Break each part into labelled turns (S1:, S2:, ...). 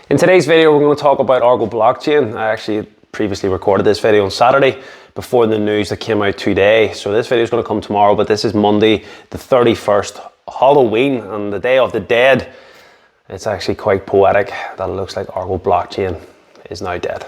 S1: In today's video, we're going to talk about Argo blockchain. I actually previously recorded this video on Saturday before the news that came out today. So this video is going to come tomorrow, but this is Monday, the 31st, Halloween, and the Day of the Dead. It's actually quite poetic that it looks like Argo blockchain is now dead.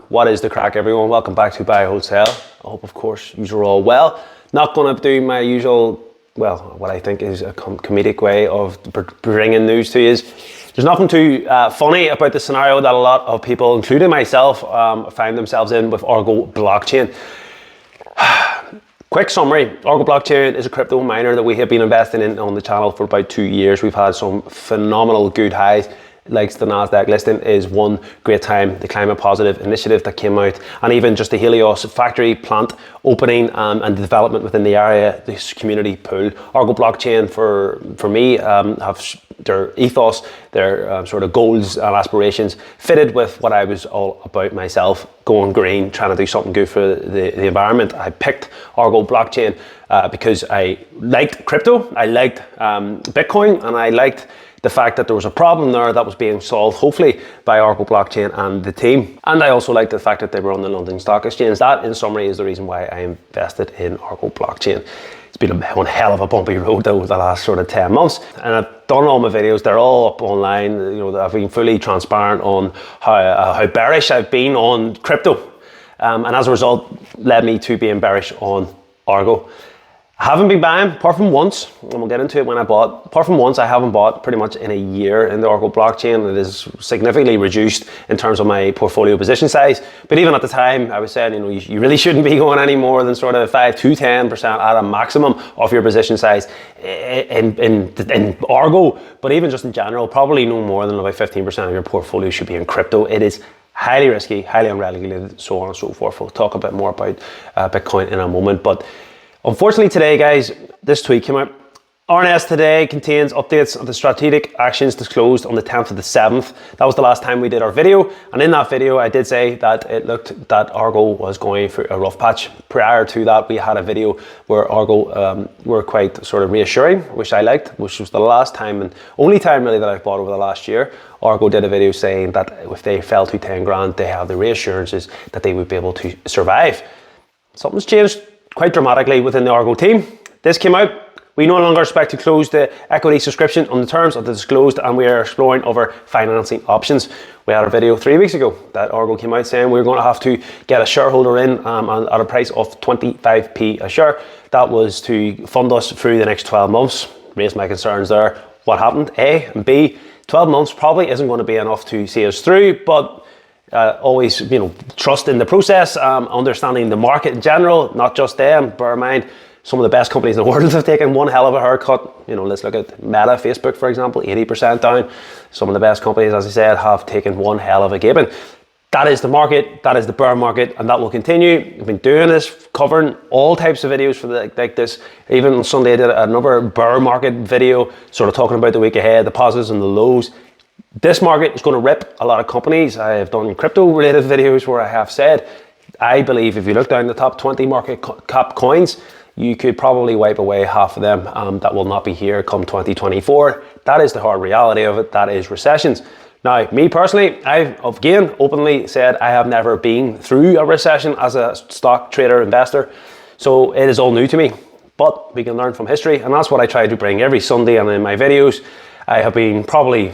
S1: What is the crack, everyone? Welcome back to Buy Wholesale. I hope, of course, you're all well. Not going to do my usual, well, what I think is a comedic way of bringing news to you. There's nothing too funny about the scenario that a lot of people, including myself, find themselves in with Argo blockchain. Quick summary, Argo blockchain is a crypto miner that we have been investing in on the channel for about 2 years. We've had some phenomenal good highs. Like the NASDAQ listing is one great time, the climate positive initiative that came out, and even just the Helios factory plant opening and the development within the area, this community pool. Argo blockchain for me have their ethos, their sort of goals and aspirations fitted with what I was all about myself, going green, trying to do something good for the environment. I picked Argo blockchain because I liked crypto, I liked Bitcoin, and I liked the fact that there was a problem there that was being solved, hopefully, by Argo blockchain and the team. And I also liked the fact that they were on the London Stock Exchange. That, in summary, is the reason why I invested in Argo blockchain. It's been one hell of a bumpy road over the last sort of 10 months. And I've done all my videos, they're all up online. You know, I've been fully transparent on how bearish I've been on crypto. And as a result, led me to being bearish on Argo. I haven't been buying, apart from once, and we'll get into it when I bought. Apart from once, I haven't bought pretty much in a year in the Argo blockchain. It is significantly reduced in terms of my portfolio position size. But even at the time, I was saying, you know, you really shouldn't be going any more than sort of 5 to 10% at a maximum of your position size in Argo. But even just in general, probably no more than about 15% of your portfolio should be in crypto. It is highly risky, highly unregulated, so on and so forth. We'll talk a bit more about Bitcoin in a moment. But unfortunately today, guys, this tweet came out. RNS today contains updates on the strategic actions disclosed on the 10th of the 7th. That was the last time we did our video. And in that video, I did say that it looked that Argo was going through a rough patch. Prior to that, we had a video where Argo were quite sort of reassuring, which I liked, which was the last time and only time really that I've bought over the last year. Argo did a video saying that if they fell to 10 grand, they have the reassurances that they would be able to survive. Something's changed quite dramatically within the Argo team. This came out. We no longer expect to close the equity subscription on the terms of the disclosed, and we are exploring other financing options. We had a video 3 weeks ago that Argo came out saying we were going to have to get a shareholder in at a price of 25p a share. That was to fund us through the next 12 months. Raised my concerns there. What happened? A, and B, 12 months probably isn't going to be enough to see us through, but always, you know, trust in the process, understanding the market in general, not just them. Bear in mind, some of the best companies in the world have taken one hell of a haircut. You know, let's look at Meta, Facebook, for example, 80% down. Some of the best companies, as I said, have taken one hell of a gaping. That is the market, that is the bear market, and that will continue. We've been doing this, covering all types of videos for like this. Even on Sunday, I did another bear market video, sort of talking about the week ahead, the positives and the lows. This market is going to rip a lot of companies. I have done crypto related videos where I have said, I believe if you look down the top 20 market cap coins, you could probably wipe away half of them that will not be here come 2024. That is the hard reality of it. That is recessions. Now, me personally, I've again openly said I have never been through a recession as a stock trader investor. So it is all new to me, but we can learn from history. And that's what I try to bring every Sunday and in my videos. I have been probably,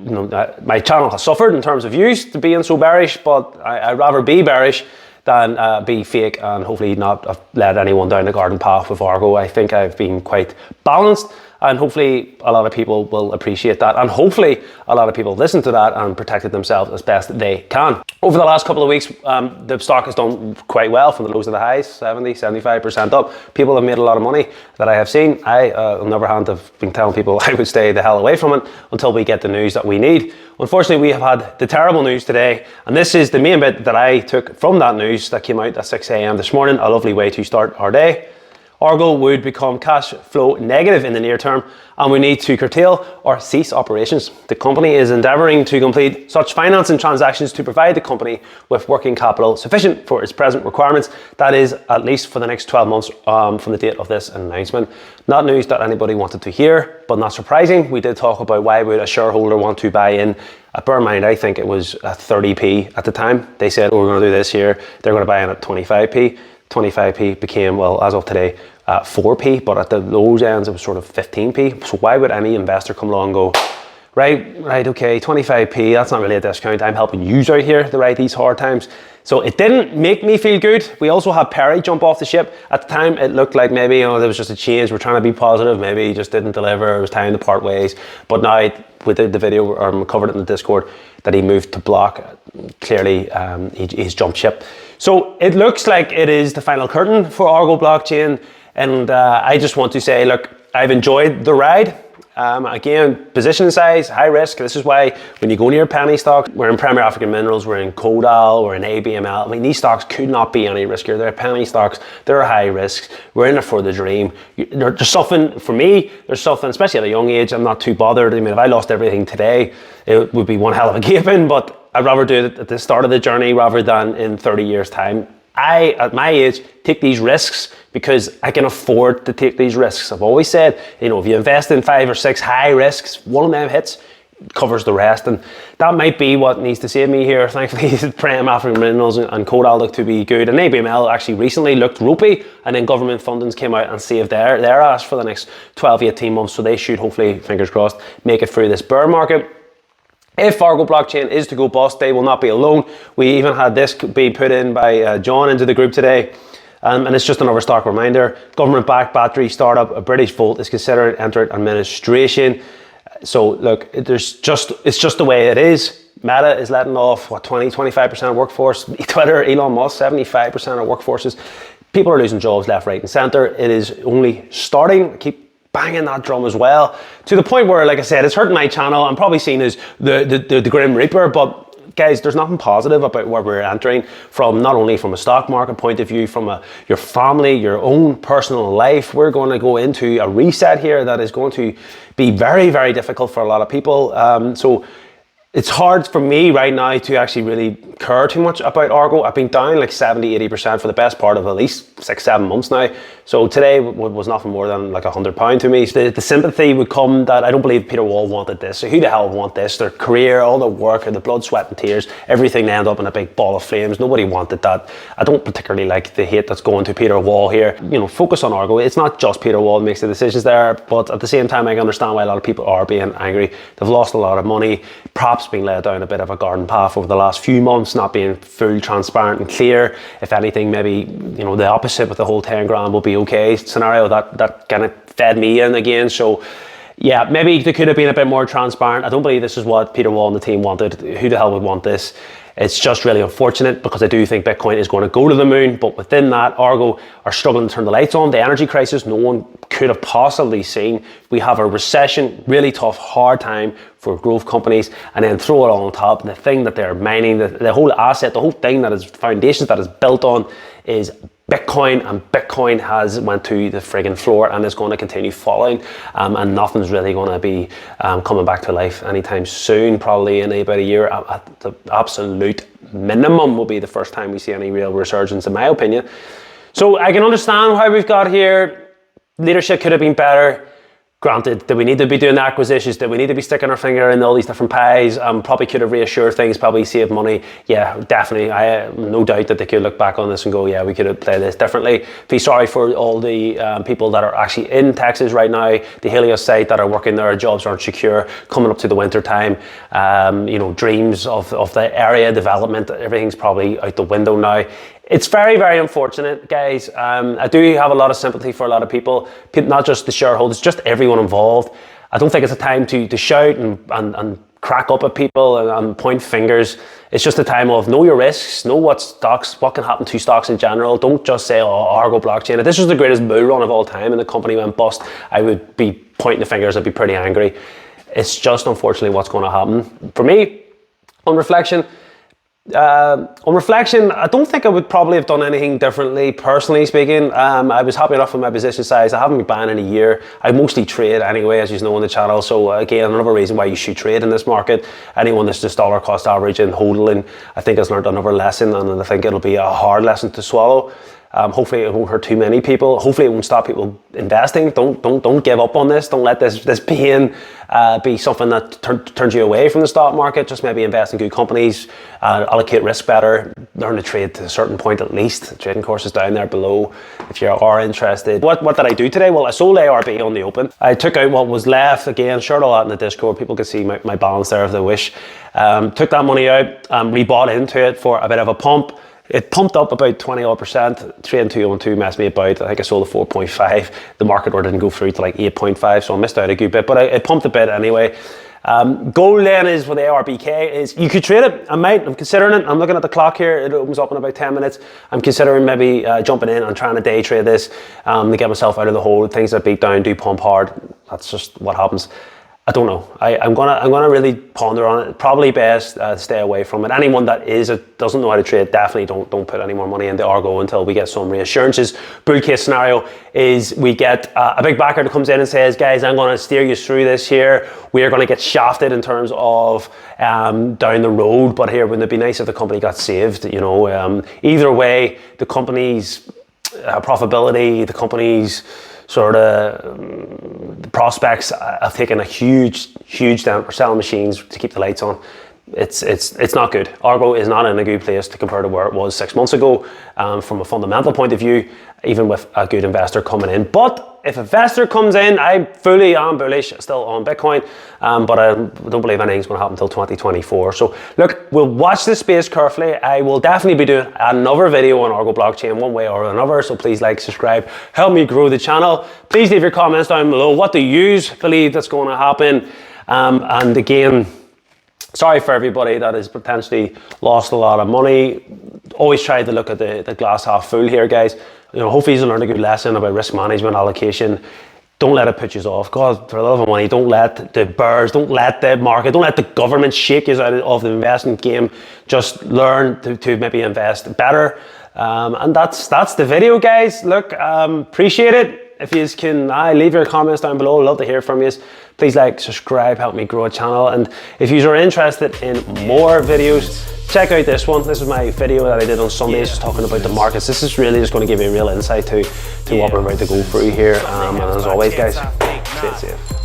S1: you know, my channel has suffered in terms of views to being so bearish, but I'd rather be bearish than be fake and hopefully not have led anyone down the garden path with Argo. I think I've been quite balanced, and hopefully a lot of people will appreciate that, and hopefully a lot of people listen to that and protected themselves as best they can. Over the last couple of weeks, the stock has done quite well from the lows to the highs, 70-75% up. People have made a lot of money that I have seen. I, on the other hand, have been telling people I would stay the hell away from it until we get the news that we need. Unfortunately, we have had the terrible news today, and this is the main bit that I took from that news that came out at 6 a.m. this morning. A lovely way to start our day. Argo would become cash flow negative in the near term, and we need to curtail or cease operations. The company is endeavouring to complete such financing transactions to provide the company with working capital sufficient for its present requirements. That is at least for the next 12 months from the date of this announcement. Not news that anybody wanted to hear, but not surprising. We did talk about why would a shareholder want to buy in. Bear in mind, I think it was at 30p at the time. They said, oh, we're going to do this here. They're going to buy in at 25p. 25p became, well, as of today, 4p, but at the low ends it was sort of 15p. So why would any investor come along and go, right, okay, 25p, that's not really a discount. I'm helping you out here to ride these hard times. So it didn't make me feel good. We also had Perry jump off the ship. At the time, it looked like maybe, there was just a change. We're trying to be positive. Maybe he just didn't deliver. It was time to part ways. But now, with the video, or covered it in the Discord, that he moved to block, clearly he's jumped ship. So it looks like it is the final curtain for Argo blockchain. And I just want to say, look, I've enjoyed the ride. Again, position size, high risk. This is why when you go near penny stock, we're in Premier African Minerals, we're in Codal, we're in ABML. I mean, these stocks could not be any riskier. They're penny stocks, they're high risk. We're in it for the dream. There's something, for me, there's something, especially at a young age, I'm not too bothered. I mean, if I lost everything today, it would be one hell of a gaping, but I'd rather do it at the start of the journey rather than in 30 years' time. I, at my age, take these risks because I can afford to take these risks. I've always said, if you invest in 5 or 6 high risks, one of them hits, covers the rest. And that might be what needs to save me here. Thankfully, Prem African Minerals and Codal look to be good. And ABML actually recently looked ropey, and then government fundings came out and saved their ass for the next 12, 18 months. So they should hopefully, fingers crossed, make it through this bear market. If Argo blockchain is to go bust, they will not be alone. We even had this being put in by John into the group today. And it's just another stark reminder. Government-backed battery startup, a British Volt, is considered entering administration. So look, it's just the way it is. Meta is letting off, 25% of workforce. Twitter, Elon Musk, 75% of workforces. People are losing jobs left, right, and center. It is only starting. Keep banging that drum as well, to the point where, like I said, it's hurting my channel. I'm probably seen as the Grim Reaper, but guys, there's nothing positive about where we're entering from, not only from a stock market point of view, from your family, your own personal life. We're going to go into a reset here that is going to be very, very difficult for a lot of people. So it's hard for me right now to actually really care too much about Argo. I've been down like 70-80% for the best part of at least 6-7 months now. So today was nothing more than like £100 to me. The sympathy would come that I don't believe Peter Wall wanted this. So who the hell would want this? Their career, all their work, and the blood, sweat and tears, everything end up in a big ball of flames. Nobody wanted that. I don't particularly like the hate that's going to Peter Wall here. Focus on Argo. It's not just Peter Wall that makes the decisions there, but at the same time, I can understand why a lot of people are being angry. They've lost a lot of money. Perhaps being led down a bit of a garden path over the last few months, not being full, transparent and clear. If anything, maybe the opposite with the whole 10 grand will be okay scenario that kind of fed me in again. So yeah, maybe they could have been a bit more transparent. I don't believe this is what Peter Wall and the team wanted. Who the hell would want this? It's just really unfortunate because I do think Bitcoin is going to go to the moon, but within that, Argo are struggling to turn the lights on. The energy crisis, no one could have possibly seen. We have a recession, really tough, hard time for growth companies, and then throw it all on top. And the thing that they're mining, the whole asset, the whole thing that is foundations that is built on is Bitcoin, and Bitcoin has went to the friggin' floor and is going to continue falling, and nothing's really going to be coming back to life anytime soon. Probably in about a year at the absolute minimum will be the first time we see any real resurgence, in my opinion. So I can understand why we've got here. Leadership could have been better. Granted, that we need to be doing the acquisitions, that we need to be sticking our finger in all these different pies, probably could have reassured things, probably saved money. Yeah, definitely. I have no doubt that they could look back on this and go, yeah, we could have played this differently. Be sorry for all the people that are actually in Texas right now, the Helios site that are working there, jobs aren't secure, coming up to the winter time. Dreams of the area development, everything's probably out the window now. It's very, very unfortunate, guys. I do have a lot of sympathy for a lot of people, not just the shareholders, just everyone involved. I don't think it's a time to shout and crack up at people and point fingers. It's just a time of know your risks, know what can happen to stocks in general. Don't just say, oh, Argo blockchain. If this was the greatest bull run of all time and the company went bust, I would be pointing the fingers. I'd be pretty angry. It's just unfortunately what's going to happen. For me, on reflection, On reflection, I don't think I would probably have done anything differently, personally speaking. I was happy enough with my position size. I haven't been buying in a year. I mostly trade anyway, as you know on the channel. So again, another reason why you should trade in this market. Anyone that's just dollar cost average and holding, I think has learned another lesson, and I think it'll be a hard lesson to swallow. Hopefully it won't hurt too many people. Hopefully it won't stop people investing. Don't give up on this. Don't let this pain be something that turns you away from the stock market. Just maybe invest in good companies, allocate risk better, learn to trade to a certain point at least. The trading course is down there below if you are interested. What did I do today? Well, I sold ARB on the open. I took out what was left. Again, shared all that in the Discord. People can see my balance there if they wish. Took that money out, rebought into it for a bit of a pump. It pumped up about 20%. Trading 212 messed me about. I think I sold at 4.5. The market order didn't go through to like 8.5, so I missed out a good bit, but it pumped a bit anyway. Goal then is with the ARBK is you could trade it. I'm considering it. I'm looking at the clock here. It opens up in about 10 minutes. I'm considering maybe jumping in and trying to day trade this to get myself out of the hole. Things that beat down do pump hard. That's just what happens. I don't know. I'm gonna really ponder on it. Probably best stay away from it. Anyone that doesn't know how to trade, definitely don't put any more money into Argo until we get some reassurances. Bull case scenario is we get a big backer that comes in and says, guys, I'm gonna steer you through this here. We are gonna get shafted in terms of down the road, but here, wouldn't it be nice if the company got saved? You know, either way, the company's profitability, the company's sort of the prospects have taken a huge down for selling machines to keep the lights on. It's not good. Argo is not in a good place to compare to where it was 6 months ago from a fundamental point of view, even with a good investor coming in. But if an investor comes in, I fully am bullish still on Bitcoin, but I don't believe anything's going to happen until 2024. So look, we'll watch this space carefully. I will definitely be doing another video on Argo blockchain one way or another, so please like, subscribe, help me grow the channel. Please leave your comments down below. What do you believe that's going to happen? And again, sorry for everybody that has potentially lost a lot of money. Always try to look at the glass half full here, guys. You know, hopefully you'll learn a good lesson about risk management, allocation. Don't let it put you off. God, for the love of money, don't let the bears, don't let the market, don't let the government shake you out of the investment game. Just learn to maybe invest better. And that's the video, guys. Look, appreciate it. If you can leave your comments down below, I'd love to hear from you. Please like, subscribe, help me grow a channel. And if you are interested in more videos, check out this one. This is my video that I did on Sunday, just talking about the markets. This is really just going to give you a real insight to what we're about to go through here. And as always, guys, stay safe.